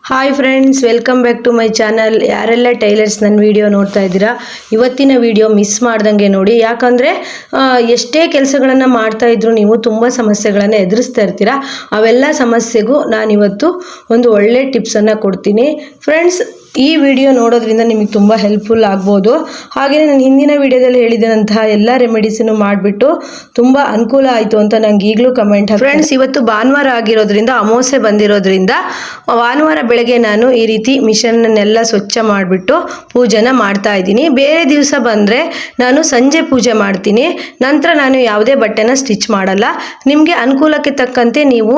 Hi friends, welcome back to my channel. ಯಾರೆಲ್ಲ tailors ನನ್ನ video ನೋಡ್ತಾ ಇದ್ದೀರಾ, ಇವತ್ತಿನ ವಿಡಿಯೋ ಮಿಸ್ ಮಾಡ್ದಂಗೆ ನೋಡಿ. ಯಾಕಂದರೆ ಎಷ್ಟೇ ಕೆಲಸಗಳನ್ನು ಮಾಡ್ತಾ ಇದ್ರು ನೀವು ತುಂಬ ಸಮಸ್ಯೆಗಳನ್ನು ಎದುರಿಸ್ತಾ ಇರ್ತೀರಾ. ಅವೆಲ್ಲ ಸಮಸ್ಯೆಗೂ ನಾನಿವತ್ತು ಒಂದು ಒಳ್ಳೆ ಟಿಪ್ಸನ್ನು ಕೊಡ್ತೀನಿ ಫ್ರೆಂಡ್ಸ್. ಈ ವಿಡಿಯೋ ನೋಡೋದ್ರಿಂದ ನಿಮಗೆ ತುಂಬ ಹೆಲ್ಪ್ಫುಲ್ ಆಗ್ಬೋದು. ಹಾಗೆಯೇ ನಾನು ಹಿಂದಿನ ವಿಡಿಯೋದಲ್ಲಿ ಹೇಳಿದಂತಹ ಎಲ್ಲ ರೆಮಿಡೀಸನ್ನು ಮಾಡಿಬಿಟ್ಟು ತುಂಬ ಅನುಕೂಲ ಆಯಿತು ಅಂತ ನಂಗೆ ಈಗಲೂ ಕಮೆಂಟ್ ಫ್ರೆಂಡ್ಸ್. ಇವತ್ತು ಭಾನುವಾರ ಆಗಿರೋದ್ರಿಂದ, ಅಮಾವಾಸ್ಯೆ ಬಂದಿರೋದ್ರಿಂದ ಭಾನುವಾರ ಬೆಳಗ್ಗೆ ನಾನು ಈ ರೀತಿ ಮಿಷನ್ನನ್ನೆಲ್ಲ ಸ್ವಚ್ಛ ಮಾಡಿಬಿಟ್ಟು ಪೂಜೆನ ಮಾಡ್ತಾ ಇದ್ದೀನಿ. ಬೇರೆ ದಿವಸ ಬಂದರೆ ನಾನು ಸಂಜೆ ಪೂಜೆ ಮಾಡ್ತೀನಿ. ನಂತರ ನಾನು ಯಾವುದೇ ಬಟ್ಟೆನ ಸ್ಟಿಚ್ ಮಾಡಲ್ಲ. ನಿಮಗೆ ಅನುಕೂಲಕ್ಕೆ ತಕ್ಕಂತೆ ನೀವು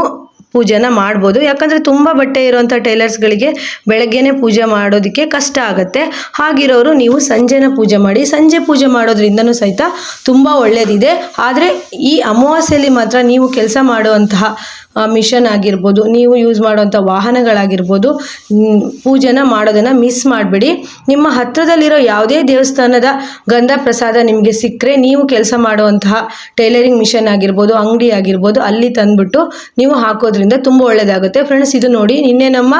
ಪೂಜೆನ ಮಾಡ್ಬೋದು. ಯಾಕಂದರೆ ತುಂಬ ಬಟ್ಟೆ ಇರೋವಂಥ ಟೈಲರ್ಸ್ಗಳಿಗೆ ಬೆಳಗ್ಗೆನೇ ಪೂಜೆ ಮಾಡೋದಕ್ಕೆ ಕಷ್ಟ ಆಗುತ್ತೆ. ಹಾಗಿರೋರು ನೀವು ಸಂಜೆನ ಪೂಜೆ ಮಾಡಿ. ಸಂಜೆ ಪೂಜೆ ಮಾಡೋದ್ರಿಂದನೂ ಸಹಿತ ತುಂಬ ಒಳ್ಳೆಯದಿದೆ. ಆದರೆ ಈ ಅಮಾವಾಸ್ಯೆಯಲ್ಲಿ ಮಾತ್ರ ನೀವು ಕೆಲಸ ಮಾಡುವಂತಹ ಮಿಷನ್ ಆಗಿರ್ಬೋದು, ನೀವು ಯೂಸ್ ಮಾಡುವಂಥ ವಾಹನಗಳಾಗಿರ್ಬೋದು, ಪೂಜೆನ ಮಾಡೋದನ್ನು ಮಿಸ್ ಮಾಡಬೇಡಿ. ನಿಮ್ಮ ಹತ್ತಿರದಲ್ಲಿರೋ ಯಾವುದೇ ದೇವಸ್ಥಾನದ ಗಂಧ ಪ್ರಸಾದ ನಿಮಗೆ ಸಿಕ್ಕರೆ, ನೀವು ಕೆಲಸ ಮಾಡುವಂತಹ ಟೈಲರಿಂಗ್ ಮಿಷನ್ ಆಗಿರ್ಬೋದು, ಅಂಗಡಿ ಆಗಿರ್ಬೋದು, ಅಲ್ಲಿ ತಂದುಬಿಟ್ಟು ನೀವು ಹಾಕೋದ್ರಿಂದ ತುಂಬ ಒಳ್ಳೆಯದಾಗುತ್ತೆ ಫ್ರೆಂಡ್ಸ್. ಇದು ನೋಡಿ, ನಿನ್ನೆ ನಮ್ಮ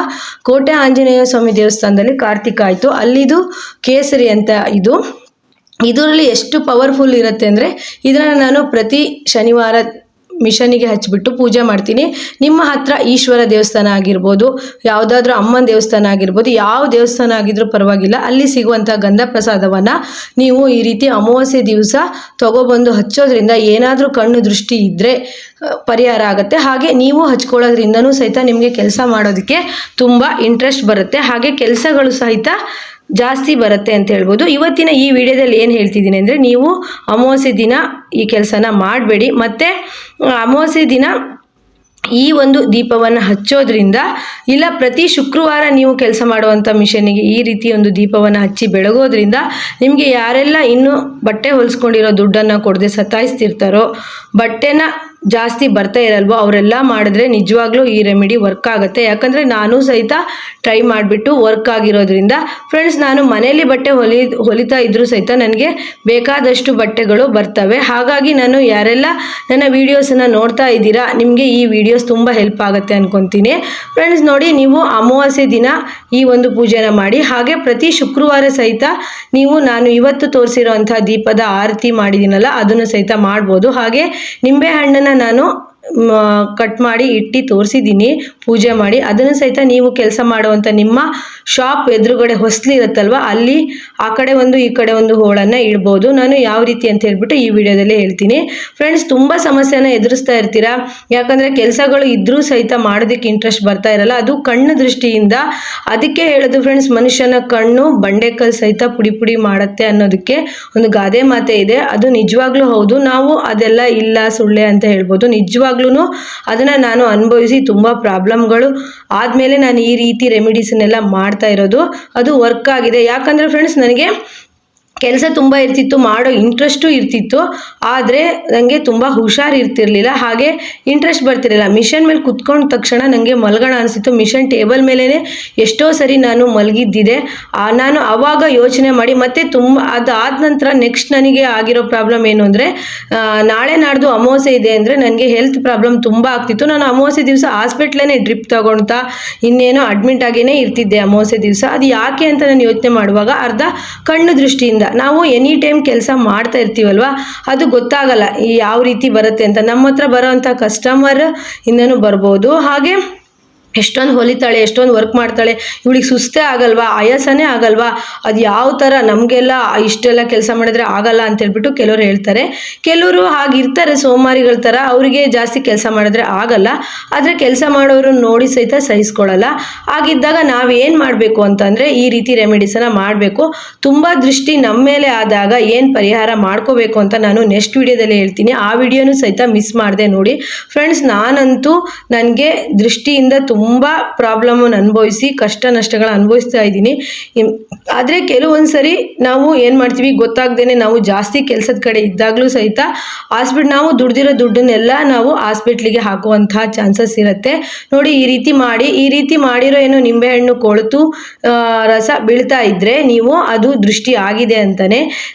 ಕೋಟೆ ಆಂಜನೇಯ ಸ್ವಾಮಿ ದೇವಸ್ಥಾನದಲ್ಲಿ ಕಾರ್ತಿಕ ಆಯಿತು. ಅಲ್ಲಿದು ಕೇಸರಿ ಅಂತ ಇದರಲ್ಲಿ ಎಷ್ಟು ಪವರ್ಫುಲ್ ಇರುತ್ತೆ ಅಂದರೆ, ಇದನ್ನು ನಾನು ಪ್ರತಿ ಶನಿವಾರ ಮಿಷನಿಗೆ ಹಚ್ಚಿಬಿಟ್ಟು ಪೂಜೆ ಮಾಡ್ತೀನಿ. ನಿಮ್ಮ ಹತ್ರ ಈಶ್ವರ ದೇವಸ್ಥಾನ ಆಗಿರ್ಬೋದು, ಯಾವುದಾದ್ರೂ ಅಮ್ಮನ ದೇವಸ್ಥಾನ ಆಗಿರ್ಬೋದು, ಯಾವ ದೇವಸ್ಥಾನ ಆಗಿದ್ರೂ ಪರವಾಗಿಲ್ಲ, ಅಲ್ಲಿ ಸಿಗುವಂಥ ಗಂಧ ಪ್ರಸಾದವನ್ನು ನೀವು ಈ ರೀತಿ ಅಮಾವಾಸ್ಯೆ ದಿವಸ ತಗೊಬಂದು ಹಚ್ಚೋದ್ರಿಂದ ಏನಾದರೂ ಕಣ್ಣು ದೃಷ್ಟಿ ಇದ್ದರೆ ಪರಿಹಾರ ಆಗುತ್ತೆ. ಹಾಗೆ ನೀವು ಹಚ್ಕೊಳ್ಳೋದ್ರಿಂದನೂ ಸಹಿತ ನಿಮಗೆ ಕೆಲಸ ಮಾಡೋದಕ್ಕೆ ತುಂಬ ಇಂಟ್ರೆಸ್ಟ್ ಬರುತ್ತೆ. ಹಾಗೆ ಕೆಲಸಗಳು ಸಹಿತ ಜಾಸ್ತಿ ಬರುತ್ತೆ ಅಂತ ಹೇಳ್ಬೋದು. ಇವತ್ತಿನ ಈ ವಿಡಿಯೋದಲ್ಲಿ ಏನು ಹೇಳ್ತಿದ್ದೀನಿ ಅಂದರೆ, ನೀವು ಅಮಾವಾಸ್ಯೆ ದಿನ ಈ ಕೆಲಸನ ಮಾಡಬೇಡಿ. ಮತ್ತು ಅಮಾವಾಸ್ಯೆ ದಿನ ಈ ಒಂದು ದೀಪವನ್ನು ಹಚ್ಚೋದ್ರಿಂದ, ಇಲ್ಲ ಪ್ರತಿ ಶುಕ್ರವಾರ ನೀವು ಕೆಲಸ ಮಾಡುವಂಥ ಮಿಷನಿಗೆ ಈ ರೀತಿ ಒಂದು ದೀಪವನ್ನು ಹಚ್ಚಿ ಬೆಳಗೋದ್ರಿಂದ ನಿಮಗೆ ಯಾರೆಲ್ಲ ಇನ್ನೂ ಬಟ್ಟೆ ಹೊಲಿಸ್ಕೊಂಡಿರೋ ದುಡ್ಡನ್ನು ಕೊಡದೆ ಸತಾಯಿಸ್ತಿರ್ತಾರೋ, ಬಟ್ಟೆನ ಜಾಸ್ತಿ ಬರ್ತಾ ಇರಲ್ವೋ, ಅವರೆಲ್ಲ ಮಾಡಿದ್ರೆ ನಿಜವಾಗ್ಲೂ ಈ ರೆಮಿಡಿ ವರ್ಕ್ ಆಗುತ್ತೆ. ಯಾಕಂದರೆ ನಾನು ಸಹಿತ ಟ್ರೈ ಮಾಡಿಬಿಟ್ಟು ವರ್ಕ್ ಆಗಿರೋದ್ರಿಂದ ಫ್ರೆಂಡ್ಸ್, ನಾನು ಮನೆಯಲ್ಲಿ ಬಟ್ಟೆ ಹೊಲಿತಾ ಇದ್ರೂ ಸಹಿತ ನನಗೆ ಬೇಕಾದಷ್ಟು ಬಟ್ಟೆಗಳು ಬರ್ತವೆ. ಹಾಗಾಗಿ ನಾನು ಯಾರೆಲ್ಲ ನನ್ನ ವೀಡಿಯೋಸನ್ನು ನೋಡ್ತಾ ಇದ್ದೀರಾ, ನಿಮಗೆ ಈ ವಿಡಿಯೋಸ್ ತುಂಬ ಹೆಲ್ಪ್ ಆಗುತ್ತೆ ಅಂದ್ಕೊತೀನಿ ಫ್ರೆಂಡ್ಸ್. ನೋಡಿ, ನೀವು ಅಮಾವಾಸ್ಯೆ ದಿನ ಈ ಒಂದು ಪೂಜೆನ ಮಾಡಿ. ಹಾಗೆ ಪ್ರತಿ ಶುಕ್ರವಾರ ಸಹಿತ ನೀವು ನಾನು ಇವತ್ತು ತೋರಿಸಿರೋಂಥ ದೀಪದ ಆರತಿ ಮಾಡಿದ್ದೀನಲ್ಲ, ಅದನ್ನು ಸಹಿತ ಮಾಡ್ಬೋದು. ಹಾಗೆ ನಿಂಬೆ ಹಣ್ಣನ್ನು ನಾನು ಕಟ್ ಮಾಡಿ ಇಟ್ಟು ತೋರಿಸಿದ್ದೀನಿ ಪೂಜೆ ಮಾಡಿ. ಅದನ್ನು ಸಹಿತ ನೀವು ಕೆಲಸ ಮಾಡುವಂಥ ನಿಮ್ಮ ಶಾಪ್ ಎದುರುಗಡೆ ಹೊಸ್ಲು ಇರುತ್ತಲ್ವ, ಅಲ್ಲಿ ಆ ಕಡೆ ಒಂದು ಈ ಕಡೆ ಒಂದು ಹೋಳನ್ನು ಇಡ್ಬೋದು. ನಾನು ಯಾವ ರೀತಿ ಅಂತ ಹೇಳ್ಬಿಟ್ಟು ಈ ವಿಡಿಯೋದಲ್ಲಿ ಹೇಳ್ತೀನಿ ಫ್ರೆಂಡ್ಸ್. ತುಂಬ ಸಮಸ್ಯೆನ ಎದುರಿಸ್ತಾ ಇರ್ತೀರಾ. ಯಾಕಂದರೆ ಕೆಲಸಗಳು ಇದ್ರೂ ಸಹಿತ ಮಾಡೋದಕ್ಕೆ ಇಂಟ್ರೆಸ್ಟ್ ಬರ್ತಾ ಇರಲ್ಲ. ಅದು ಕಣ್ಣು ದೃಷ್ಟಿಯಿಂದ. ಅದಕ್ಕೆ ಹೇಳೋದು ಫ್ರೆಂಡ್ಸ್, ಮನುಷ್ಯನ ಕಣ್ಣು ಬಂಡೆಕಲ್ ಸಹಿತ ಪುಡಿ ಪುಡಿ ಮಾಡುತ್ತೆ ಅನ್ನೋದಕ್ಕೆ ಒಂದು ಗಾದೆ ಮಾತೆ ಇದೆ. ಅದು ನಿಜವಾಗ್ಲೂ ಹೌದು. ನಾವು ಅದೆಲ್ಲ ಇಲ್ಲ ಸುಳ್ಳೆ ಅಂತ ಹೇಳ್ಬೋದು. ನಿಜವಾಗ್ಲೂ ಅದನ್ನು ನಾನು ಅನುಭವಿಸಿ ತುಂಬ ಪ್ರಾಬ್ಲಮ್ಗಳು ಆದಮೇಲೆ ನಾನು ಈ ರೀತಿ ರೆಮಿಡೀಸನ್ನೆಲ್ಲ ಮಾಡ್ತಾ ಇರೋದು. ಅದು ವರ್ಕ್ ಆಗಿದೆ. ಯಾಕಂದರೆ ಫ್ರೆಂಡ್ಸ್, ನನಗೆ ಕೆಲಸ ತುಂಬ ಇರ್ತಿತ್ತು, ಮಾಡೋ ಇಂಟ್ರೆಸ್ಟು ಇರ್ತಿತ್ತು, ಆದರೆ ನನಗೆ ತುಂಬ ಹುಷಾರು ಇರ್ತಿರ್ಲಿಲ್ಲ. ಹಾಗೆ ಇಂಟ್ರೆಸ್ಟ್ ಬರ್ತಿರಲಿಲ್ಲ. ಮಿಷನ್ ಮೇಲೆ ಕುತ್ಕೊಂಡ ತಕ್ಷಣ ನನಗೆ ಮಲಗೋಣ ಅನಿಸ್ತಿತ್ತು. ಮಿಷನ್ ಟೇಬಲ್ ಮೇಲೇ ಎಷ್ಟೋ ಸರಿ ನಾನು ಮಲಗಿದ್ದಿದೆ. ನಾನು ಆವಾಗ ಯೋಚನೆ ಮಾಡಿ ಮತ್ತೆ ಅದಾದ ನಂತರ ನೆಕ್ಸ್ಟ್ ನನಗೆ ಆಗಿರೋ ಪ್ರಾಬ್ಲಮ್ ಏನು ಅಂದರೆ, ನಾಳೆ ನಾಡ್ದು ಅಮಾವಾಸ್ಯೆ ಇದೆ ಅಂದರೆ ನನಗೆ ಹೆಲ್ತ್ ಪ್ರಾಬ್ಲಮ್ ತುಂಬ ಆಗ್ತಿತ್ತು. ನಾನು ಅಮಾವಾಸ್ಯೆ ದಿವಸ ಹಾಸ್ಪಿಟ್ಲೇ ಡ್ರಿಪ್ ತಗೊಳ್ತಾ ಇನ್ನೇನೋ ಅಡ್ಮಿಟ್ ಆಗೇ ಇರ್ತಿದ್ದೆ ಅಮಾವಾಸ್ಯೆ ದಿವಸ. ಅದು ಯಾಕೆ ಅಂತ ನಾನು ಯೋಚನೆ ಮಾಡುವಾಗ, ಅರ್ಧ ಕಣ್ಣು ದೃಷ್ಟಿಯಿಂದ. ನಾವು ಎನಿ ಟೈಮ್ ಕೆಲಸ ಮಾಡ್ತಾ ಇರ್ತೀವಲ್ವ, ಅದು ಗೊತ್ತಾಗಲ್ಲ ಯಾವ ರೀತಿ ಬರುತ್ತೆ ಅಂತ. ನಮ್ಮ ಹತ್ರ ಬರೋವಂಥ ಕಸ್ಟಮರ್ ಇಂದನೂ ಬರ್ಬೋದು. ಹಾಗೆ ಎಷ್ಟೊಂದು ಹೊಲಿತಾಳೆ, ಎಷ್ಟೊಂದು ವರ್ಕ್ ಮಾಡ್ತಾಳೆ, ಇವಳಿಗೆ ಸುಸ್ತೇ ಆಗಲ್ವಾ, ಆಯಾಸನೇ ಆಗಲ್ವಾ, ಅದು ಯಾವ ಥರ ನಮಗೆಲ್ಲ ಇಷ್ಟೆಲ್ಲ ಕೆಲಸ ಮಾಡಿದ್ರೆ ಆಗಲ್ಲ ಅಂತ ಹೇಳ್ಬಿಟ್ಟು ಕೆಲವರು ಹೇಳ್ತಾರೆ. ಕೆಲವರು ಹಾಗಿರ್ತಾರೆ ಸೋಮಾರಿಗಳ ಥರ, ಅವರಿಗೆ ಜಾಸ್ತಿ ಕೆಲಸ ಮಾಡಿದ್ರೆ ಆಗಲ್ಲ. ಆದರೆ ಕೆಲಸ ಮಾಡೋರು ನೋಡಿ ಸಹಿತ ಸಹಿಸ್ಕೊಳ್ಳಲ್ಲ. ಹಾಗಿದ್ದಾಗ ನಾವೇನು ಮಾಡಬೇಕು ಅಂತಂದರೆ, ಈ ರೀತಿ ರೆಮಿಡೀಸನ್ನು ಮಾಡಬೇಕು. ತುಂಬ ದೃಷ್ಟಿ ನಮ್ಮ ಮೇಲೆ ಆದಾಗ ಏನು ಪರಿಹಾರ ಮಾಡ್ಕೋಬೇಕು ಅಂತ ನಾನು ನೆಕ್ಸ್ಟ್ ವಿಡಿಯೋದಲ್ಲಿ ಹೇಳ್ತೀನಿ. ಆ ವಿಡಿಯೋನೂ ಸಹಿತ ಮಿಸ್ ಮಾಡಿದೆ ನೋಡಿ ಫ್ರೆಂಡ್ಸ್. ನಾನಂತೂ ನನಗೆ ದೃಷ್ಟಿಯಿಂದ ತುಂಬ ಪ್ರಾಬ್ಲಮನ್ನು ಅನುಭವಿಸಿ ಕಷ್ಟ ನಷ್ಟಗಳನ್ನ ಅನುಭವಿಸ್ತಾ ಇದ್ದೀನಿ. ಆದರೆ ಕೆಲವೊಂದು ಸರಿ ನಾವು ಏನು ಮಾಡ್ತೀವಿ ಗೊತ್ತಾಗ್ದೇ, ನಾವು ಜಾಸ್ತಿ ಕೆಲಸದ ಕಡೆ ಇದ್ದಾಗಲೂ ಸಹಿತ ನಾವು ದುಡ್ದಿರೋ ದುಡ್ಡನ್ನೆಲ್ಲ ನಾವು ಹಾಸ್ಪಿಟ್ಲಿಗೆ ಹಾಕುವಂತಹ ಚಾನ್ಸಸ್ ಇರುತ್ತೆ ನೋಡಿ. ಈ ರೀತಿ ಮಾಡಿರೋ ಏನೋ ನಿಂಬೆಹಣ್ಣು ಕೊಳೆತು ರಸ ಬೀಳ್ತಾ ಇದ್ದರೆ ನೀವು ಅದು ದೃಷ್ಟಿ ಆಗಿದೆ ಅಂತಾನೆ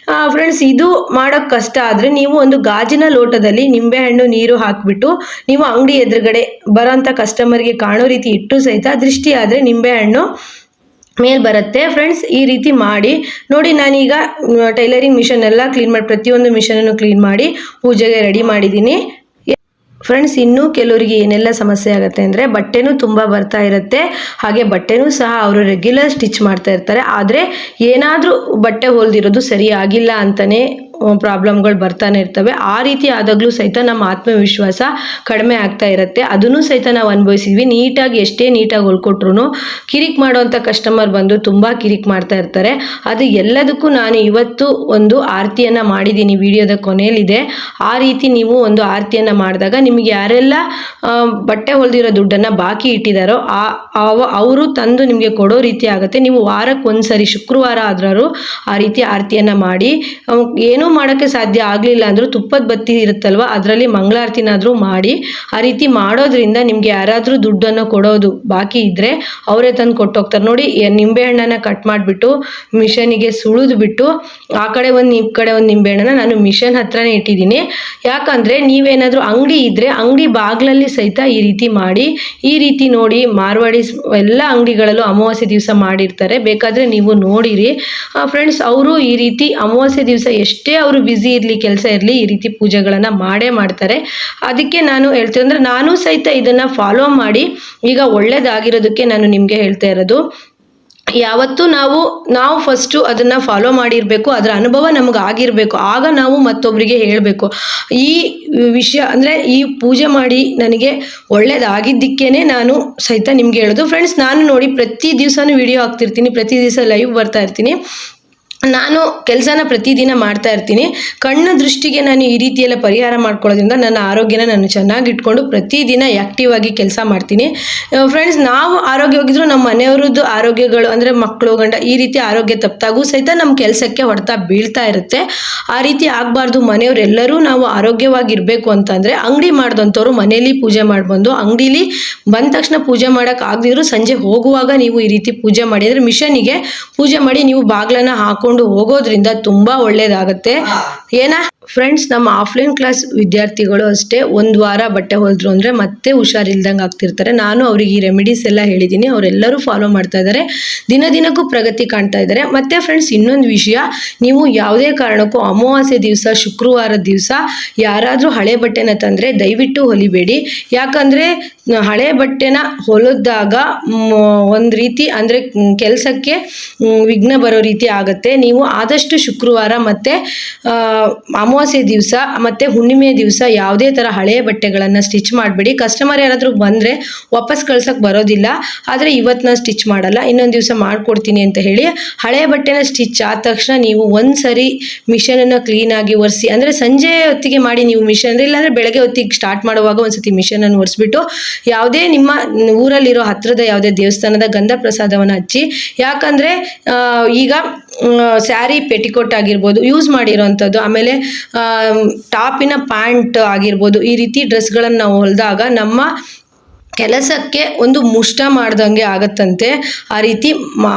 ಫ್ರೆಂಡ್ಸ್. ಇದು ಮಾಡೋಕ್ಕೆ ಕಷ್ಟ ಆದರೆ ನೀವು ಒಂದು ಗಾಜಿನ ಲೋಟದಲ್ಲಿ ನಿಂಬೆಹಣ್ಣು ನೀರು ಹಾಕಿಬಿಟ್ಟು ನೀವು ಅಂಗಡಿ ಎದುರುಗಡೆ ಬರೋಂಥ ಕಸ್ಟಮರ್ಗೆ ಕಾಣೋ ರೀತಿ ಇಟ್ಟು ಸಹಿತ ದೃಷ್ಟಿ ಆದರೆ ನಿಂಬೆಹಣ್ಣು ಮೇಲ್ ಬರುತ್ತೆ ಫ್ರೆಂಡ್ಸ್. ಈ ರೀತಿ ಮಾಡಿ ನೋಡಿ. ನಾನೀಗ ಟೈಲರಿಂಗ್ ಮಿಷನ್ ಎಲ್ಲ ಕ್ಲೀನ್ ಮಾಡಿ ಪ್ರತಿಯೊಂದು ಮಿಷನನ್ನು ಕ್ಲೀನ್ ಮಾಡಿ ಪೂಜೆಗೆ ರೆಡಿ ಮಾಡಿದ್ದೀನಿ ಫ್ರೆಂಡ್ಸ್. ಇನ್ನೂ ಕೆಲವರಿಗೆ ಏನೆಲ್ಲ ಸಮಸ್ಯೆ ಆಗುತ್ತೆ ಅಂದರೆ ಬಟ್ಟೆನೂ ತುಂಬ ಬರ್ತಾ ಇರುತ್ತೆ, ಹಾಗೆ ಬಟ್ಟೆನೂ ಸಹ ಅವರು ರೆಗ್ಯುಲರ್ ಸ್ಟಿಚ್ ಮಾಡ್ತಾ ಇರ್ತಾರೆ. ಆದರೆ ಏನಾದರೂ ಬಟ್ಟೆ ಹೊಲ್ದಿರೋದು ಸರಿ ಆಗಿಲ್ಲ ಅಂತಲೇ ಪ್ರಾಬ್ಲಮ್ಗಳು ಬರ್ತಾನೆ ಇರ್ತವೆ. ಆ ರೀತಿ ಆದಾಗಲೂ ಸಹಿತ ನಮ್ಮ ಆತ್ಮವಿಶ್ವಾಸ ಕಡಿಮೆ ಆಗ್ತಾ ಇರುತ್ತೆ. ಅದನ್ನು ಸಹಿತ ನಾವು ಅನುಭವಿಸಿದ್ವಿ. ನೀಟಾಗಿ ಎಷ್ಟೇ ನೀಟಾಗಿ ಹೊಲ್ಕೊಟ್ರು ಕಿರಿಕ್ ಮಾಡುವಂಥ ಕಸ್ಟಮರ್ ಬಂದು ತುಂಬ ಕಿರಿಕ್ ಮಾಡ್ತಾ ಇರ್ತಾರೆ. ಅದು ಎಲ್ಲದಕ್ಕೂ ನಾನು ಇವತ್ತು ಒಂದು ಆರತಿಯನ್ನು ಮಾಡಿದ್ದೀನಿ, ವಿಡಿಯೋದ ಕೊನೆಯಲ್ಲಿದೆ. ಆ ರೀತಿ ನೀವು ಒಂದು ಆರತಿಯನ್ನು ಮಾಡಿದಾಗ ನಿಮಗೆ ಯಾರೆಲ್ಲ ಬಟ್ಟೆ ಹೊಲ್ದಿರೋ ದುಡ್ಡನ್ನು ಬಾಕಿ ಇಟ್ಟಿದ್ದಾರೋ ಅವರು ತಂದು ನಿಮಗೆ ಕೊಡೋ ರೀತಿ ಆಗುತ್ತೆ. ನೀವು ವಾರಕ್ಕೆ ಒಂದ್ಸರಿ ಶುಕ್ರವಾರ ಆದ್ರೂ ಆ ರೀತಿ ಆರತಿಯನ್ನು ಮಾಡಿ, ಏನೂ ಮಾಡೋಕ್ಕೆ ಸಾಧ್ಯ ಆಗಲಿಲ್ಲ ಅಂದರೂ ತುಪ್ಪದ ಬತ್ತಿ ಇರುತ್ತಲ್ವ ಅದರಲ್ಲಿ ಮಂಗಳಾರತಿನಾದರೂ ಮಾಡಿ. ಆ ರೀತಿ ಮಾಡೋದ್ರಿಂದ ನಿಮ್ಗೆ ಯಾರಾದರೂ ದುಡ್ಡನ್ನು ಕೊಡೋದು ಬಾಕಿ ಇದ್ದರೆ ಅವರೇ ತಂದು ಕೊಟ್ಟೋಗ್ತಾರೆ. ನೋಡಿ, ನಿಂಬೆಹಣ್ಣನ್ನು ಕಟ್ ಮಾಡಿಬಿಟ್ಟು ಮಿಷನಿಗೆ ಸುಳಿದ್ಬಿಟ್ಟು ಆ ಕಡೆ ಒಂದು ಈ ಕಡೆ ಒಂದು ನಿಂಬೆಹಣ್ಣನ್ನು ನಾನು ಮಿಷನ್ ಹತ್ರನೇ ಇಟ್ಟಿದ್ದೀನಿ. ಯಾಕಂದರೆ ನೀವೇನಾದರೂ ಅಂಗಡಿ ಇದ್ದರೆ ಅಂಗಡಿ ಬಾಗಿಲಲ್ಲಿ ಸಹಿತ ಈ ರೀತಿ ಮಾಡಿ. ಈ ರೀತಿ ನೋಡಿ, ಮಾರ್ವಾಡಿ ಎಲ್ಲ ಅಂಗಡಿಗಳಲ್ಲೂ ಅಮಾವಾಸ್ಯೆ ದಿವಸ ಮಾಡಿರ್ತಾರೆ, ಬೇಕಾದರೆ ನೀವು ನೋಡಿರಿ ಫ್ರೆಂಡ್ಸ್. ಅವರು ಈ ರೀತಿ ಅಮಾವಾಸ್ಯೆ ದಿವಸ ಎಷ್ಟೇ ಅವರು ಬ್ಯುಸಿ ಇರಲಿ, ಕೆಲಸ ಇರಲಿ, ಈ ರೀತಿ ಪೂಜೆಗಳನ್ನು ಮಾಡೇ ಮಾಡ್ತಾರೆ. ಅದಕ್ಕೆ ನಾನು ಹೇಳ್ತೀನಿ ಅಂದರೆ ನಾನು ಸಹಿತ ಇದನ್ನು ಫಾಲೋ ಮಾಡಿ ಈಗ ಒಳ್ಳೇದಾಗಿರೋದಕ್ಕೆ ನಾನು ನಿಮಗೆ ಹೇಳ್ತಾ ಇರೋದು. ಯಾವತ್ತೂ ನಾವು ಫಸ್ಟು ಅದನ್ನು ಫಾಲೋ ಮಾಡಿರಬೇಕು, ಅದರ ಅನುಭವ ನಮಗೆ ಆಗಿರಬೇಕು, ಆಗ ನಾವು ಮತ್ತೊಬ್ಬರಿಗೆ ಹೇಳಬೇಕು ಈ ವಿಷಯ. ಅಂದರೆ ಈ ಪೂಜೆ ಮಾಡಿ ನನಗೆ ಒಳ್ಳೇದಾಗಿದ್ದಕ್ಕೇ ನಾನು ಸಹಿತ ನಿಮ್ಗೆ ಹೇಳೋದು ಫ್ರೆಂಡ್ಸ್. ನಾನು ನೋಡಿ ಪ್ರತಿ ದಿವಸನೂ ವಿಡಿಯೋ ಹಾಕ್ತಿರ್ತೀನಿ, ಪ್ರತಿ ದಿವಸ ಲೈವ್ ಬರ್ತಾ ಇರ್ತೀನಿ. ನಾನು ಕೆಲಸನ ಪ್ರತಿದಿನ ಮಾಡ್ತಾ ಇರ್ತೀನಿ. ಕಣ್ಣು ದೃಷ್ಟಿಗೆ ನಾನು ಈ ರೀತಿಯೆಲ್ಲ ಪರಿಹಾರ ಮಾಡ್ಕೊಳ್ಳೋದ್ರಿಂದ ನನ್ನ ಆರೋಗ್ಯನ ನಾನು ಚೆನ್ನಾಗಿ ಇಟ್ಕೊಂಡು ಪ್ರತಿದಿನ ಆ್ಯಕ್ಟಿವ್ ಆಗಿ ಕೆಲಸ ಮಾಡ್ತೀನಿ ಫ್ರೆಂಡ್ಸ್. ನಾವು ಆರೋಗ್ಯವಾಗಿದ್ದರೂ ನಮ್ಮ ಮನೆಯವ್ರದ್ದು ಆರೋಗ್ಯಗಳು ಅಂದರೆ ಮಕ್ಕಳು ಗಂಡ ಈ ರೀತಿ ಆರೋಗ್ಯ ತಪ್ಪಾಗೂ ಸಹಿತ ನಮ್ಮ ಕೆಲಸಕ್ಕೆ ಹೊಡೆತ ಬೀಳ್ತಾ ಇರುತ್ತೆ. ಆ ರೀತಿ ಆಗಬಾರ್ದು. ಮನೆಯವರೆಲ್ಲರೂ ನಾವು ಆರೋಗ್ಯವಾಗಿರಬೇಕು ಅಂತಂದರೆ ಅಂಗಡಿ ಮಾಡಿದಂಥವ್ರು ಮನೇಲಿ ಪೂಜೆ ಮಾಡ್ಬಂದು ಅಂಗಡೀಲಿ ಬಂದ ತಕ್ಷಣ ಪೂಜೆ ಮಾಡೋಕೆ ಆಗದಿದ್ರು ಸಂಜೆ ಹೋಗುವಾಗ ನೀವು ಈ ರೀತಿ ಪೂಜೆ ಮಾಡಿ, ಅಂದರೆ ಮಿಷನಿಗೆ ಪೂಜೆ ಮಾಡಿ ನೀವು ಬಾಗಿಲನ್ನು ಹಾಕೊಂಡು ಹೋಗೋದ್ರಿಂದ ತುಂಬಾ ಒಳ್ಳೇದಾಗುತ್ತೆ. ಫ್ರೆಂಡ್ಸ್, ನಮ್ಮ ಆಫ್ಲೈನ್ ಕ್ಲಾಸ್ ವಿದ್ಯಾರ್ಥಿಗಳು ಅಷ್ಟೇ ಒಂದು ವಾರ ಬಟ್ಟೆ ಹೊಲಿದ್ರು ಅಂದರೆ ಮತ್ತೆ ಹುಷಾರಿಲ್ದಂಗೆ ಆಗ್ತಿರ್ತಾರೆ. ನಾನು ಅವ್ರಿಗೆ ಈ ರೆಮಿಡೀಸ್ ಎಲ್ಲ ಹೇಳಿದ್ದೀನಿ, ಅವರೆಲ್ಲರೂ ಫಾಲೋ ಮಾಡ್ತಾ ಇದ್ದಾರೆ, ದಿನಕ್ಕೂ ಪ್ರಗತಿ ಕಾಣ್ತಾ ಇದ್ದಾರೆ. ಮತ್ತೆ ಫ್ರೆಂಡ್ಸ್, ಇನ್ನೊಂದು ವಿಷಯ, ನೀವು ಯಾವುದೇ ಕಾರಣಕ್ಕೂ ಅಮಾವಾಸ್ಯೆ ದಿವಸ ಶುಕ್ರವಾರದ ದಿವಸ ಯಾರಾದರೂ ಹಳೆ ಬಟ್ಟೆನ ತಂದರೆ ದಯವಿಟ್ಟು ಹೊಲಿಬೇಡಿ. ಯಾಕಂದರೆ ಹಳೆ ಬಟ್ಟೆನ ಹೊಲಿದಾಗ ಒಂದು ರೀತಿ ಅಂದರೆ ಕೆಲಸಕ್ಕೆ ವಿಘ್ನ ಬರೋ ರೀತಿ ಆಗುತ್ತೆ. ನೀವು ಆದಷ್ಟು ಶುಕ್ರವಾರ ಮತ್ತು ಅಮಾವಾಸ್ಯೆ ದಿವಸ ಮತ್ತು ಹುಣ್ಣಿಮೆ ದಿವಸ ಯಾವುದೇ ಥರ ಹಳೆಯ ಬಟ್ಟೆಗಳನ್ನು ಸ್ಟಿಚ್ ಮಾಡಬೇಡಿ. ಕಸ್ಟಮರ್ ಯಾರಾದರೂ ಬಂದರೆ ವಾಪಸ್ ಕಳ್ಸೋಕ್ಕೆ ಬರೋದಿಲ್ಲ. ಆದರೆ ಇವತ್ತು ನಾನು ಸ್ಟಿಚ್ ಮಾಡಲ್ಲ, ಇನ್ನೊಂದು ದಿವಸ ಮಾಡಿಕೊಡ್ತೀನಿ ಅಂತ ಹೇಳಿ ಹಳೆಯ ಬಟ್ಟೆನ ಸ್ಟಿಚ್ ಆದ ತಕ್ಷಣ ನೀವು ಒಂದು ಸರಿ ಮಿಷನನ್ನು ಕ್ಲೀನಾಗಿ ಒರೆಸಿ, ಅಂದರೆ ಸಂಜೆ ಹೊತ್ತಿಗೆ ಮಾಡಿ ನೀವು ಮಿಷನ್, ಅಂದರೆ ಇಲ್ಲಾಂದರೆ ಬೆಳಗ್ಗೆ ಹೊತ್ತಿಗೆ ಸ್ಟಾರ್ಟ್ ಮಾಡುವಾಗ ಒಂದು ಸತಿ ಮಿಷನನ್ನು ಒರೆಸ್ಬಿಟ್ಟು ಯಾವುದೇ ನಿಮ್ಮ ಊರಲ್ಲಿರೋ ಹತ್ತಿರದ ಯಾವುದೇ ದೇವಸ್ಥಾನದ ಗಂಧ ಪ್ರಸಾದವನ್ನು ಹಚ್ಚಿ. ಯಾಕಂದರೆ ಈಗ ಸ್ಯಾರಿ ಪೆಟಿಕೋಟ್ ಆಗಿರ್ಬೋದು ಯೂಸ್ ಮಾಡಿರೋವಂಥದ್ದು, ಆಮೇಲೆ ಟಾಪಿನ ಪ್ಯಾಂಟ್ ಆಗಿರ್ಬೋದು, ಈ ರೀತಿ ಡ್ರೆಸ್ಗಳನ್ನು ನಾವು ಹೊಲಿದಾಗ ನಮ್ಮ ಕೆಲಸಕ್ಕೆ ಒಂದು ಮುಷ್ಟ ಮಾಡ್ದಂಗೆ ಆಗತ್ತಂತೆ. ಆ ರೀತಿ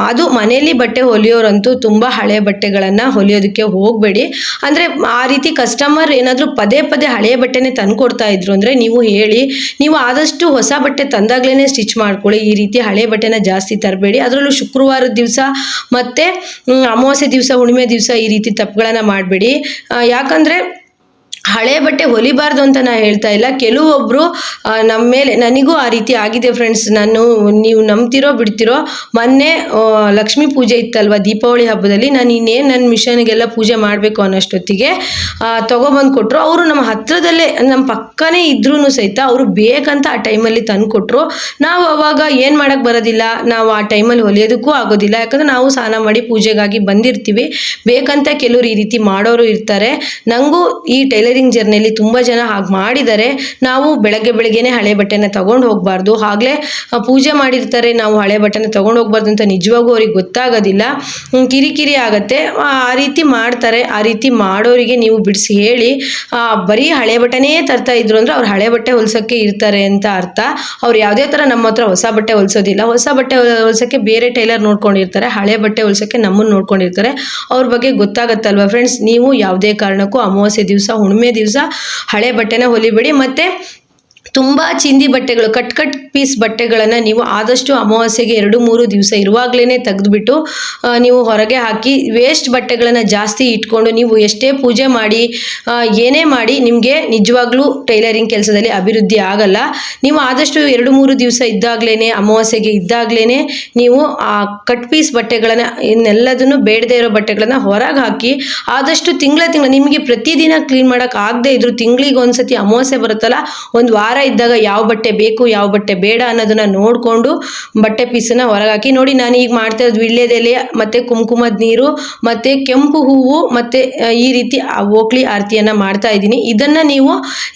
ಅದು ಮನೆಯಲ್ಲಿ ಬಟ್ಟೆ ಹೊಲಿಯೋರಂತೂ ತುಂಬ ಹಳೆ ಬಟ್ಟೆಗಳನ್ನು ಹೊಲಿಯೋದಕ್ಕೆ ಹೋಗಬೇಡಿ. ಅಂದರೆ ಆ ರೀತಿ ಕಸ್ಟಮರ್ ಏನಾದರೂ ಪದೇ ಹಳೆಯ ಬಟ್ಟೆನೇ ತಂದುಕೊಡ್ತಾ ಇದ್ರು ಅಂದರೆ ನೀವು ಹೇಳಿ, ನೀವು ಆದಷ್ಟು ಹೊಸ ಬಟ್ಟೆ ತಂದಾಗಲೇ ಸ್ಟಿಚ್ ಮಾಡ್ಕೊಳ್ಳಿ. ಈ ರೀತಿ ಹಳೆ ಬಟ್ಟೆನ ಜಾಸ್ತಿ ತರಬೇಡಿ. ಅದರಲ್ಲೂ ಶುಕ್ರವಾರದ ದಿವಸ ಮತ್ತು ಅಮಾವಾಸ್ಯೆ ದಿವಸ, ಹುಣ್ಣಿಮೆ ದಿವಸ ಈ ರೀತಿ ತಪ್ಪುಗಳನ್ನು ಮಾಡಬೇಡಿ. ಯಾಕಂದರೆ ಹಳೆ ಬಟ್ಟೆ ಹೊಲಿಬಾರ್ದು ಅಂತ ನಾನು ಹೇಳ್ತಾ ಇಲ್ಲ. ಕೆಲವೊಬ್ಬರು ನಮ್ಮ ಮೇಲೆ, ನನಗೂ ಆ ರೀತಿ ಆಗಿದೆ ಫ್ರೆಂಡ್ಸ್. ನೀವು ನಂಬ್ತಿರೋ ಬಿಡ್ತಿರೋ, ಮೊನ್ನೆ ಲಕ್ಷ್ಮೀ ಪೂಜೆ ಇತ್ತಲ್ವ, ದೀಪಾವಳಿ ಹಬ್ಬದಲ್ಲಿ ನಾನು ಇನ್ನೇನು ನನ್ನ ಮಿಷನ್ಗೆಲ್ಲ ಪೂಜೆ ಮಾಡಬೇಕು ಅನ್ನೋಷ್ಟೊತ್ತಿಗೆ ತೊಗೊಬಂದು ಕೊಟ್ಟರು. ಅವರು ನಮ್ಮ ಹತ್ರದಲ್ಲೇ, ನಮ್ಮ ಪಕ್ಕನೇ ಇದ್ರೂ ಸಹಿತ ಅವರು ಬೇಕಂತ ಆ ಟೈಮಲ್ಲಿ ತಂದು ಕೊಟ್ಟರು. ನಾವು ಅವಾಗ ಏನು ಮಾಡೋಕ್ಕೆ ಬರೋದಿಲ್ಲ, ನಾವು ಆ ಟೈಮಲ್ಲಿ ಹೊಲಿಯೋದಕ್ಕೂ ಆಗೋದಿಲ್ಲ. ಯಾಕಂದರೆ ನಾವು ಸ್ನಾನ ಮಾಡಿ ಪೂಜೆಗಾಗಿ ಬಂದಿರ್ತೀವಿ. ಬೇಕಂತ ಕೆಲವರು ಈ ರೀತಿ ಮಾಡೋರು ಇರ್ತಾರೆ. ನನಗೂ ಈ ಟೈಲರಿಂಗ್ ಜರ್ನಿಯಲ್ಲಿ ತುಂಬ ಜನ ಹಾಗೆ ಮಾಡಿದ್ದಾರೆ. ನಾವು ಬೆಳಗ್ಗೆನೇ ಹಳೆ ಬಟ್ಟೆನ ತಗೊಂಡು ಹೋಗಬಾರ್ದು, ಆಗಲೇ ಪೂಜೆ ಮಾಡಿರ್ತಾರೆ, ನಾವು ಹಳೆ ಬಟ್ಟೆನ ತಗೊಂಡು ಹೋಗ್ಬಾರ್ದು ಅಂತ ನಿಜವಾಗೂ ಅವ್ರಿಗೆ ಗೊತ್ತಾಗೋದಿಲ್ಲ, ಕಿರಿಕಿರಿ ಆಗುತ್ತೆ. ಆ ರೀತಿ ಮಾಡ್ತಾರೆ. ಆ ರೀತಿ ಮಾಡೋರಿಗೆ ನೀವು ಬಿಡಿಸಿ ಹೇಳಿ, ಬರೀ ಹಳೆ ಬಟ್ಟೆನೇ ತರ್ತಾ ಇದ್ರು ಅಂದರೆ ಅವ್ರು ಹಳೆ ಬಟ್ಟೆ ಹೊಲ್ಸೋಕ್ಕೆ ಇರ್ತಾರೆ ಅಂತ ಅರ್ಥ. ಅವ್ರು ಯಾವುದೇ ಥರ ನಮ್ಮ ಹತ್ರ ಹೊಸ ಬಟ್ಟೆ ಹೊಲ್ಸೋದಿಲ್ಲ. ಹೊಸ ಬಟ್ಟೆ ಹೊಲ್ಸೋಕ್ಕೆ ಬೇರೆ ಟೈಲರ್ ನೋಡ್ಕೊಂಡಿರ್ತಾರೆ, ಹಳೆ ಬಟ್ಟೆ ಹೊಲ್ಸೋಕ್ಕೆ ನಮ್ಮನ್ನು ನೋಡ್ಕೊಂಡಿರ್ತಾರೆ. ಅವ್ರ ಬಗ್ಗೆ ಗೊತ್ತಾಗತ್ತಲ್ವ ಫ್ರೆಂಡ್ಸ್. ನೀವು ಯಾವುದೇ ಕಾರಣಕ್ಕೂ ಅಮಾವಾಸ್ಯೆ ದಿವಸ, ಹುಣ್ಣಿಮೆ ದಿವಸ ಹಳೆ ಬಟ್ಟೆನ ಹೊಲಿಬೇಡಿ. ಮತ್ತು ತುಂಬ ಚಿಂದಿ ಬಟ್ಟೆಗಳು ಕಟ್ ಪೀಸ್ ಬಟ್ಟೆಗಳನ್ನು ನೀವು ಆದಷ್ಟು ಅಮಾವಾಸ್ಯೆಗೆ 2-3 ದಿವಸ ಇರುವಾಗಲೇ ತೆಗೆದುಬಿಟ್ಟು ನೀವು ಹೊರಗೆ ಹಾಕಿ, ವೇಸ್ಟ್ ಬಟ್ಟೆಗಳನ್ನು ಜಾಸ್ತಿ ಇಟ್ಕೊಂಡು ನೀವು ಎಷ್ಟೇ ಪೂಜೆ ಮಾಡಿ ಏನೇ ಮಾಡಿ ನಿಮಗೆ ನಿಜವಾಗ್ಲೂ ಟೈಲರಿಂಗ್ ಕೆಲಸದಲ್ಲಿ ಅಭಿವೃದ್ಧಿ ಆಗಲ್ಲ. ನೀವು ಆದಷ್ಟು 2-3 ದಿವಸ ಇದ್ದಾಗಲೇ, ಅಮಾವಾಸ್ಯೆಗೆ ಇದ್ದಾಗಲೇ ನೀವು ಆ ಕಟ್ ಪೀಸ್ ಬಟ್ಟೆಗಳನ್ನು ಇನ್ನೆಲ್ಲದನ್ನು ಬೇಡದೇ ಇರೋ ಬಟ್ಟೆಗಳನ್ನು ಹೊರಗೆ ಹಾಕಿ ಆದಷ್ಟು ತಿಂಗಳ ನಿಮಗೆ ಪ್ರತಿದಿನ ಕ್ಲೀನ್ ಮಾಡೋಕೆ ಆಗದೆ ಇದ್ರು ತಿಂಗಳಿಗೆ ಒಂದ್ಸತಿ ಅಮಾವಾಸ್ಯೆ ಬರುತ್ತಲ್ಲ, ಒಂದು ವಾರ ಇದ್ದಾಗ ಯಾವ ಬಟ್ಟೆ ಬೇಕು ಯಾವ ಬಟ್ಟೆ ಬೇಡ ಅನ್ನೋದನ್ನ ನೋಡಿಕೊಂಡು ಬಟ್ಟೆ ಪೀಸನ್ನ ಹೊರಗೆ ಹಾಕಿ. ನೋಡಿ, ನಾನು ಈಗ ಮಾಡ್ತಾ ಇರೋದು ವೀಳ್ಯದೆಲೆ ಮತ್ತು ಕುಂಕುಮದ ನೀರು ಮತ್ತು ಕೆಂಪು ಹೂವು ಮತ್ತು ಈ ರೀತಿ ಓಕ್ಲಿ ಆರತಿಯನ್ನು ಮಾಡ್ತಾ ಇದ್ದೀನಿ. ಇದನ್ನು ನೀವು,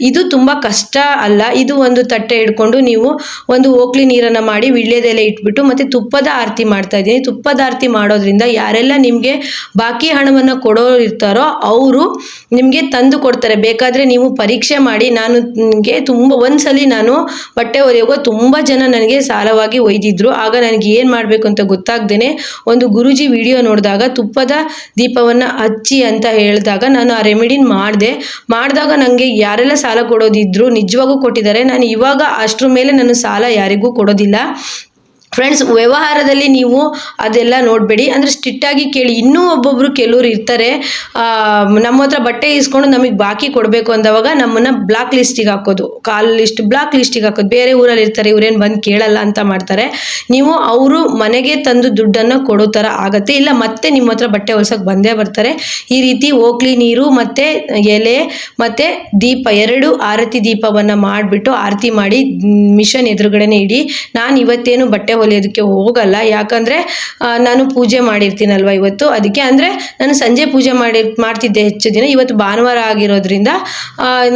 ಇದು ತುಂಬ ಕಷ್ಟ ಅಲ್ಲ. ಇದು ಒಂದು ತಟ್ಟೆ ಹಿಡ್ಕೊಂಡು ನೀವು ಒಂದು ಓಕ್ಲಿ ನೀರನ್ನು ಮಾಡಿ ವೀಳ್ಯದೆಲೆ ಇಟ್ಬಿಟ್ಟು ಮತ್ತು ತುಪ್ಪದ ಆರತಿ ಮಾಡ್ತಾ ಇದ್ದೀನಿ. ತುಪ್ಪದ ಆರತಿ ಮಾಡೋದ್ರಿಂದ ಯಾರೆಲ್ಲ ನಿಮಗೆ ಬಾಕಿ ಹಣವನ್ನು ಕೊಡೋರು ಇರ್ತಾರೋ ಅವರು ನಿಮಗೆ ತಂದು ಕೊಡ್ತಾರೆ. ಬೇಕಾದರೆ ನೀವು ಪರೀಕ್ಷೆ ಮಾಡಿ. ನನಗೆ ಒಂದ್ಸಲಿ ನಾನು ಬಟ್ಟೆ ಹೊಲಿಯುವಾಗ ತುಂಬ ಜನ ನನಗೆ ಸಾಲವಾಗಿ ಒಯ್ದಿದ್ರು. ಆಗ ನನಗೆ ಏನು ಮಾಡಬೇಕು ಅಂತ ಗೊತ್ತಾಗ್ದೇನೆ ಒಂದು ಗುರೂಜಿ ವಿಡಿಯೋ ನೋಡಿದಾಗ ತುಪ್ಪದ ದೀಪವನ್ನು ಹಚ್ಚಿ ಅಂತ ಹೇಳಿದಾಗ ನಾನು ಆ ರೆಮಿಡಿನ ಮಾಡಿದಾಗ ನನಗೆ ಯಾರೆಲ್ಲ ಸಾಲ ಕೊಡೋದಿದ್ರು ನಿಜವಾಗೂ ಕೊಟ್ಟಿದ್ದಾರೆ. ನಾನು ಇವಾಗ ಅಷ್ಟರ ಮೇಲೆ ನಾನು ಸಾಲ ಯಾರಿಗೂ ಕೊಡೋದಿಲ್ಲ. ಫ್ರೆಂಡ್ಸ್, ವ್ಯವಹಾರದಲ್ಲಿ ನೀವು ಅದೆಲ್ಲ ನೋಡಬೇಡಿ, ಅಂದರೆ ಸ್ಟ್ರಿಕ್ಟಾಗಿ ಕೇಳಿ. ಇನ್ನೂ ಒಬ್ಬೊಬ್ಬರು ಕೆಲವರು ಇರ್ತಾರೆ, ನಮ್ಮ ಹತ್ರ ಬಟ್ಟೆ ಇಸ್ಕೊಂಡು ನಮಗೆ ಬಾಕಿ ಕೊಡಬೇಕು ಅಂದವಾಗ ನಮ್ಮನ್ನು ಬ್ಲಾಕ್ ಲಿಸ್ಟಿಗೆ ಹಾಕೋದು, ಬ್ಲಾಕ್ ಲಿಸ್ಟಿಗೆ ಹಾಕೋದು. ಬೇರೆ ಊರಲ್ಲಿ ಇರ್ತಾರೆ, ಇವರೇನು ಬಂದು ಕೇಳಲ್ಲ ಅಂತ ಮಾಡ್ತಾರೆ. ನೀವು ಅವರು ಮನೆಗೆ ತಂದು ದುಡ್ಡನ್ನು ಕೊಡೋ ಥರ ಆಗತ್ತೆ. ಇಲ್ಲ ಮತ್ತೆ ನಿಮ್ಮ ಹತ್ರ ಬಟ್ಟೆ ಹೊಲ್ಸೋಕೆ ಬಂದೇ ಬರ್ತಾರೆ. ಈ ರೀತಿ ಓಕ್ಲಿ ನೀರು ಮತ್ತು ಎಲೆ ಮತ್ತು ದೀಪ 2 ಆರತಿ ದೀಪವನ್ನು ಮಾಡಿಬಿಟ್ಟು ಆರತಿ ಮಾಡಿ ಮಿಷನ್ ಎದುರುಗಡೆನೇ ಇಡಿ. ನಾನು ಇವತ್ತೇನು ಬಟ್ಟೆ ಹೊಲಿಯೋದಕ್ಕೆ ಹೋಗಲ್ಲ, ಯಾಕಂದರೆ ನಾನು ಪೂಜೆ ಮಾಡಿರ್ತೀನಲ್ವ ಇವತ್ತು. ಅದಕ್ಕೆ, ಅಂದರೆ ನಾನು ಸಂಜೆ ಪೂಜೆ ಮಾಡ್ತಿದ್ದೆ ಹೆಚ್ಚು ದಿನ. ಇವತ್ತು ಭಾನುವಾರ ಆಗಿರೋದ್ರಿಂದ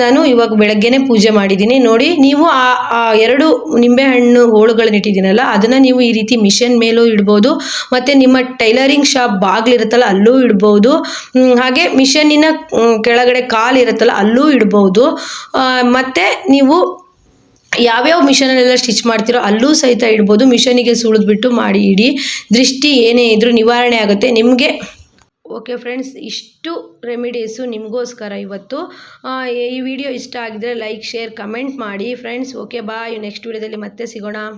ನಾನು ಇವಾಗ ಬೆಳಗ್ಗೆನೇ ಪೂಜೆ ಮಾಡಿದ್ದೀನಿ. ನೋಡಿ, ನೀವು ಆ 2 ನಿಂಬೆಹಣ್ಣು ಹೋಳುಗಳನ್ನ ಇಟ್ಟಿದ್ದೀನಲ್ಲ, ಅದನ್ನು ನೀವು ಈ ರೀತಿ ಮಿಷನ್ ಮೇಲೂ ಇಡ್ಬೋದು ಮತ್ತು ನಿಮ್ಮ ಟೈಲರಿಂಗ್ ಶಾಪ್ ಬಾಗಿಲಿರುತ್ತಲ್ಲ ಅಲ್ಲೂ ಇಡ್ಬೋದು. ಹಾಗೆ ಮಿಷನ್ನಿನ ಕೆಳಗಡೆ ಕಾಲು ಇರುತ್ತಲ್ಲ ಅಲ್ಲೂ ಇಡ್ಬೋದು. ಮತ್ತು ನೀವು ಯಾವ್ಯಾವ ಮಿಷನಲ್ಲೆಲ್ಲ ಸ್ಟಿಚ್ ಮಾಡ್ತೀರೋ ಅಲ್ಲೂ ಸಹಿತ ಇಡ್ಬೋದು. ಮಿಷನಿಗೆ ಸುಳಿದ್ಬಿಟ್ಟು ಮಾಡಿ ಇಡಿ. ದೃಷ್ಟಿ ಏನೇ ಇದ್ರೂ ನಿವಾರಣೆ ಆಗುತ್ತೆ ನಿಮಗೆ. ಓಕೆ ಫ್ರೆಂಡ್ಸ್, ಇಷ್ಟು ರೆಮಿಡೀಸು ನಿಮಗೋಸ್ಕರ ಇವತ್ತು. ಈ ವಿಡಿಯೋ ಇಷ್ಟ ಆಗಿದ್ರೆ ಲೈಕ್, ಶೇರ್, ಕಮೆಂಟ್ ಮಾಡಿ ಫ್ರೆಂಡ್ಸ್. ಓಕೆ, ಬಾಯ್. ನೆಕ್ಸ್ಟ್ ವಿಡಿಯೋದಲ್ಲಿ ಮತ್ತೆ ಸಿಗೋಣ.